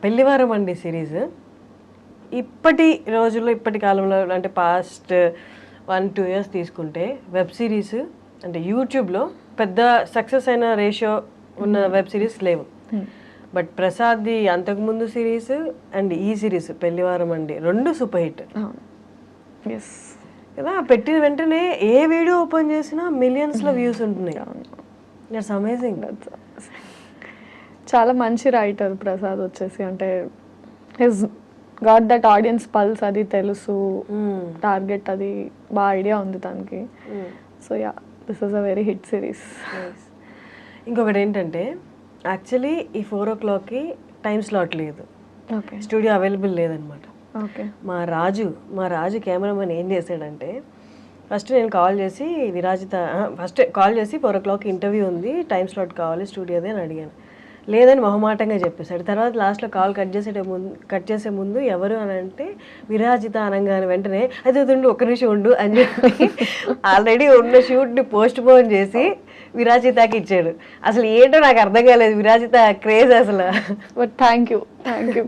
పెళ్లివారం అండి సిరీస్ ఇప్పటి రోజుల్లో ఇప్పటి కాలంలో అంటే పాస్ట్ 1-2 years తీసుకుంటే వెబ్ సిరీస్ అంటే యూట్యూబ్లో పెద్ద సక్సెస్ అయిన రేషియో ఉన్న వెబ్ సిరీస్ లేవు. బట్ ప్రసాద్ది అంతకుముందు సిరీస్ అండ్ ఈ సిరీస్ పెళ్లివారం అండి 2 సూపర్ హిట్ కదా. పెట్టిన వెంటనే ఏ వీడియో ఓపెన్ చేసినా మిలియన్స్లో వ్యూస్ ఉంటున్నాయి. It's amazing. చాలా మంచి రైటర్ ప్రసాద్ వచ్చేసి, అంటే his got that audience pulse, అది తెలుసు, టార్గెట్ అది బాగా ఐడియా ఉంది తనకి. So yeah, this is a very hit series. ఇంకొకటి ఏంటంటే యాక్చువల్లీ ఈ 4 o'clockకి టైం స్లాట్ లేదు, ఓకే, స్టూడియో అవైలబుల్ లేదనమాట. ఓకే, మా రాజు కెమెరామెన్ ఏం చేశాడంటే ఫస్ట్ నేను కాల్ చేసి ఫస్ట్ కాల్ చేసి 4 o'clock ఇంటర్వ్యూ ఉంది, టైం స్లాట్ కావాలి స్టూడియోదే అని అడిగాను. లేదని మొహమాటంగా చెప్పేశాడు. తర్వాత లాస్ట్లో కాల్ కట్ చేసే ముందు ఎవరు అని అంటే విరాజిత అనగానే వెంటనే అయితే ఉండు, ఒక్క నిమిషం ఉండు అని చెప్పి ఆల్రెడీ ఉన్న షూట్ని పోస్ట్ పోన్ చేసి విరాజితకి ఇచ్చాడు. అసలు ఏంటో నాకు అర్థం కాలేదు, విరాజిత క్రేజ్ అసలు. బట్ థ్యాంక్ యూ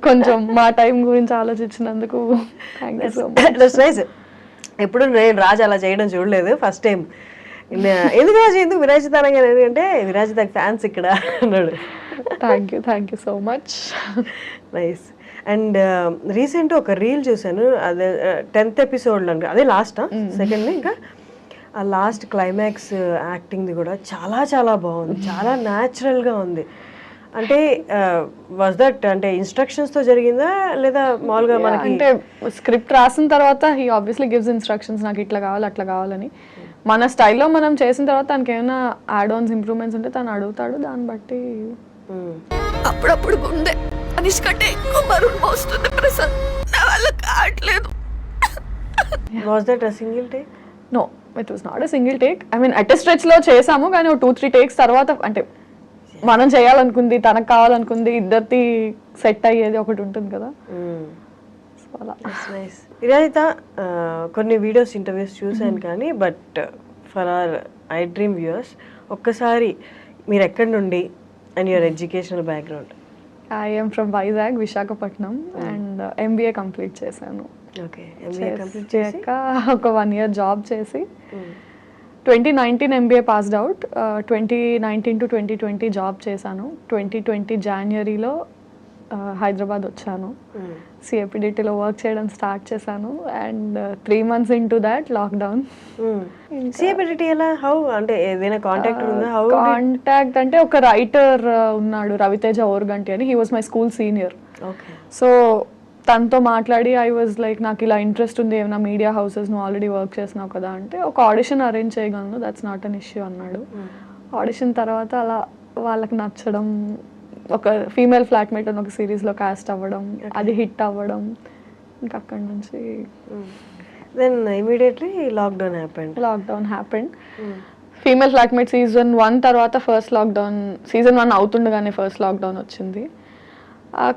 కొంచెం మా టైం గురించి ఆలోచించినందుకు థ్యాంక్ యూ సో మచ్. ఎప్పుడు నేను రాజు అలా చేయడం చూడలేదు, ఫస్ట్ టైం. ఎందుకు రాజు ఎందుకు విరాజిత అనగానే అంటే విరాజితకి ఫ్యాన్స్ ఇక్కడ అన్నాడు. Thank you so much. Nice. And recent ఒక రీల్ చూసాను, అదే 10th episodeలో, అదే లాస్ట్ సెకండ్. ఇంకా ఆ లాస్ట్ క్లైమాక్స్ యాక్టింగ్ది కూడా చాలా చాలా బాగుంది, చాలా న్యాచురల్గా ఉంది. అంటే వాజ్ దట్ అంటే ఇన్స్ట్రక్షన్స్తో జరిగిందా లేదా మామూలుగా మనకి? అంటే స్క్రిప్ట్ రాసిన తర్వాత హీ ఆబ్వియస్లీ గివ్స్ ఇన్స్ట్రక్షన్స్, నాకు ఇట్లా కావాలి అట్లా కావాలని. మన స్టైల్లో మనం చేసిన తర్వాత తనకి ఏమైనా యాడ్ ఆన్స్ ఇంప్రూవ్మెంట్స్ ఉంటే తను అడుగుతాడు, దాన్ని బట్టి. అప్పుడప్పుడు గుండె అనిష్ కంటే ఎక్కువ బరువు మోస్తుంది ప్రసాద్, నా వల్ల కావట్లేదు. Was that a single take? No, it was not a single take. I mean at a స్ట్రెచ్లో చేసాము, కానీ 2-3 takes తర్వాత అంటే మనం చేయాలనుకుంది, తనకు కావాలనుకుంది, ఇద్దరిది సెట్ అయ్యేది ఒకటి ఉంటుంది కదా. సో అలా. ఇదైతే కొన్ని వీడియోస్ ఇంటర్వ్యూస్ చూశాను కానీ, but for hour I dream viewers ఒక్కసారి మీరు ఎక్కడి నుండి and your educational background? I am from Vizag, Visakhapatnam, and MBA complete చేశాను. ఓకే, MBA కంప్లీట్ చేశాక ఒక 1 year జాబ్ చేసి 2019 MBA passed out. 2019 to 2020 job చేశాను. 2020 Januaryలో హైదరాబాద్ వచ్చాను. CAPDTలో వర్క్ చేయడం స్టార్ట్ చేశాను. And 3 months into that lockdown. CAPDT ఎలా, హౌ అంటే ఏదైనా కాంటాక్ట్ ఉందా? హౌ కాంటాక్ట్ అంటే ఒక రైటర్ ఉన్నాడు, రవితేజ ఓర్గంటి అని. He was my school senior. Okay. So తనతో మాట్లాడి ఐ వాజ్ లైక్, నాకు ఇలా ఇంట్రెస్ట్ ఉంది, ఏమైనా మీడియా హౌసెస్ నువ్వు ఆల్రెడీ వర్క్ చేసినావు కదా అంటే, ఒక ఆడిషన్ అరేంజ్ చేయగలను, దట్స్ నాట్ అన్ ఇష్యూ అన్నాడు. ఆడిషన్ తర్వాత అలా వాళ్ళకి నచ్చడం, ఒక ఫీమేల్ ఫ్లాట్మేట్ అని ఒక సిరీస్లో కాస్ట్ అవ్వడం, అది హిట్ అవ్వడం, ఇంకా అక్కడి నుంచి then immediately lockdown happened. Female flatmate season 1 తర్వాత ఫస్ట్ లాక్డౌన్, సీజన్ 1 అవుతుండగానే ఫస్ట్ లాక్డౌన్ వచ్చింది.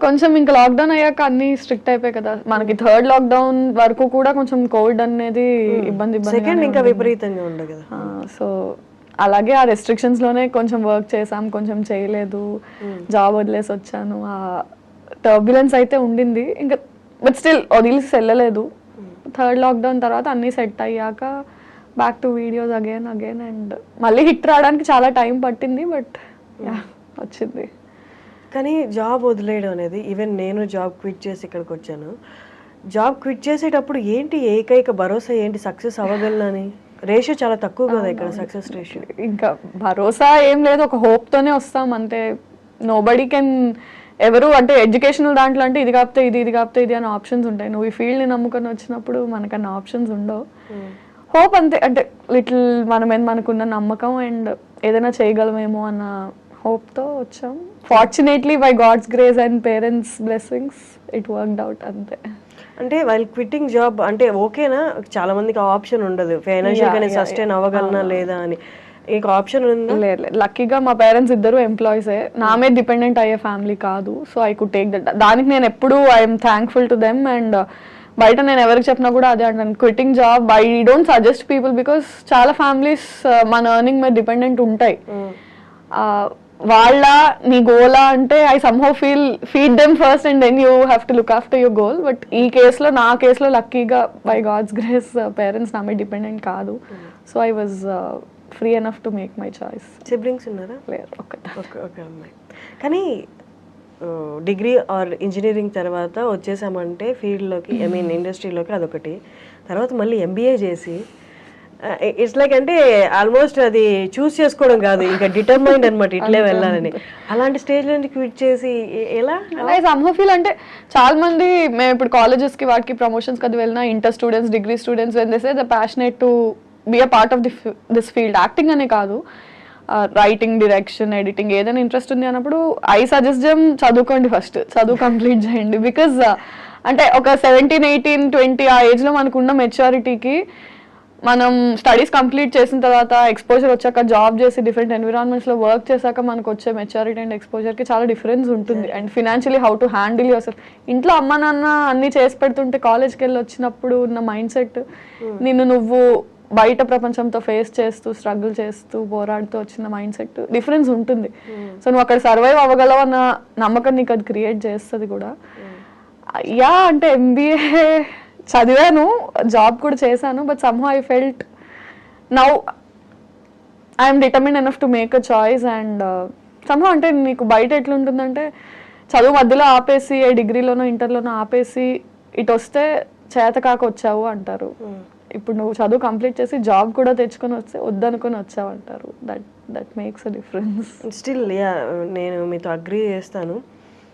కొంచెం ఇంకా లాక్డౌన్ అయ్యాక అన్ని స్ట్రిక్ట్ అయిపోయాయి కదా మనకి. 3rd లాక్డౌన్ వరకు కూడా కొంచెం కోవిడ్ అనేది ఇబ్బంది ఇంకా విపరీతంగా ఉండదు కదా. సో అలాగే ఆ రెస్ట్రిక్షన్స్ లోనే కొంచెం వర్క్ చేసాం, కొంచెం చేయలేదు, జాబ్ వదిలేసి వచ్చాను. ఆ టర్బ్యులెన్స్ అయితే ఉండింది ఇంకా, బట్ స్టిల్ వదిలేసి వెళ్ళలేదు. 3rd లాక్డౌన్ తర్వాత అన్ని సెట్ అయ్యాక back to videos again and మళ్ళీ హిట్ రావడానికి చాలా టైం పట్టింది, బట్ వచ్చింది. కానీ జాబ్ వదిలేయడం అనేది, ఈవెన్ నేను జాబ్ క్విట్ చేసి ఇక్కడికి వచ్చాను, జాబ్ క్విట్ చేసేటప్పుడు ఏంటి ఏకైక భరోసా ఏంటి, సక్సెస్ అవ్వగలనని? రేషియో చాలా తక్కువ కదా ఇక్కడ, సక్సెస్ రేషియో. ఇంకా భరోసా ఏం లేదు, ఒక హోప్తోనే వస్తాం అంతే. నోబడీ కెన్ ఎవరు అంటే ఎడ్యుకేషనల్ దాంట్లో అంటే ఇది కాకపోతే ఇది కాకపోతే ఇది అని ఆప్షన్స్ ఉంటాయి. నువ్వు ఈ ఫీల్డ్ని నమ్ముకొని వచ్చినప్పుడు మనకన్నా ఆప్షన్స్ ఉండవు. హోప్ అంతే, అంటే లిటిల్ మనకున్న నమ్మకం అండ్ ఏదైనా చేయగలమేమో అన్న హోప్తో వచ్చాం. Fortunately by God's grace and parents blessings it worked out అంతే. అంటే వైల్ క్విట్టింగ్ జాబ్ అంటే ఓకేనా? చాలా మందికి ఆప్షన్ ఉండదు, ఫైనాన్షియల్ గానే సస్టైన్ అవ్వగలనా లేదా అని. మీకు ఆప్షన్ ఉందా? లేదు, లక్కీగా మా పేరెంట్స్ ఇద్దరు ఎంప్లాయీసే, నా మీద డిపెండెంట్ అయ్యే ఫ్యామిలీ కాదు. So I could take that. దానికి నేను ఎప్పుడు I'm thankful to them. And బయట నేను ఎవరికి చెప్పినా కూడా అదే అంటాను, quitting job I don't suggest people, because చాలా ఫ్యామిలీస్ మన ఎర్నింగ్ మీద డిపెండెంట్ ఉంటాయి. వాళ్ళ నీ గోలా అంటే I somehow feed them first and then you have to look after your goal. But ఈ కేసులో నా కేసులో లక్కీగా బై గాడ్స్ గ్రేస్ పేరెంట్స్ నా మీద డిపెండెంట్ కాదు. So I was free enough to make my choice. Siblings ఉన్నారా? లేరు, ఒక అమ్మాయి. కానీ డిగ్రీ ఆర్ ఇంజనీరింగ్ తర్వాత వచ్చేసామంటే ఫీల్డ్లోకి, ఐ మీన్ ఇండస్ట్రీలోకి, అదొకటి. తర్వాత మళ్ళీ ఎంబీఏ చేసి ఇట్స్ లైక్ అంటే ఆల్మోస్ట్ అది చూస్ చేసుకోవడం కాదు, ఇంకా డిటర్మైండ్ అనమాట ఇట్లే వెళ్ళాలని. అలాంటి స్టేజ్ నుంచి క్విట్ చేసి ఎలా? సమ్హౌ ఫీల్ అంటే చాలా మంది మేము ఇప్పుడు కాలేజెస్కి వాటికి ప్రమోషన్స్కి అది వెళ్ళినా inter students, degree students when they say the passionate to be a part of this field, acting అనే కాదు, రైటింగ్, డైరెక్షన్, ఎడిటింగ్ ఏదైనా ఇంట్రెస్ట్ ఉంది అన్నప్పుడు ఐ సజెస్ట్ దెమ్ చదువుకోండి, ఫస్ట్ చదువు కంప్లీట్ చేయండి. బికాజ్ అంటే ఒక 17, 18, 20 ఆ ఏజ్లో మనకున్న మెచ్యూరిటీకి మనం స్టడీస్ కంప్లీట్ చేసిన తర్వాత ఎక్స్పోజర్ వచ్చాక జాబ్ చేసి డిఫరెంట్ ఎన్విరాన్మెంట్స్లో వర్క్ చేశాక మనకు వచ్చే మెచ్యూరిటీ అండ్ ఎక్స్పోజర్కి చాలా డిఫరెన్స్ ఉంటుంది. And financially how to handle your self. ఇంట్లో అమ్మ నాన్న అన్నీ చేసి పెడుతుంటే కాలేజ్కి వెళ్ళి వచ్చినప్పుడు ఉన్న మైండ్ సెట్, నువ్వు బయట ప్రపంచంతో ఫేస్ చేస్తూ స్ట్రగుల్ చేస్తూ పోరాడుతూ వచ్చిన మైండ్ సెట్ డిఫరెన్స్ ఉంటుంది. సో నువ్వు అక్కడ సర్వైవ్ అవ్వగలవు అన్న నమ్మకం నీకు అది క్రియేట్ చేస్తుంది కూడా. యా అంటే ఎంబీఏ చదివాను, జాబ్ కూడా చేశాను, but somehow I felt now I'm determine enough to make a choice. And somehow అంటే నీకు బయట ఎట్లుంటుందంటే చదువు మధ్యలో ఆపేసి డిగ్రీలోనో ఇంటర్లోనో ఆపేసి ఇటు వస్తే చేతకాక వచ్చావు అంటారు. ఇప్పుడు నువ్వు చదువు కంప్లీట్ చేసి జాబ్ కూడా తెచ్చుకొని వస్తే వద్దనుకొని వచ్చావు అంటారు. That makes a difference. Still yeah, నేను మీతో అగ్రీ చేస్తాను.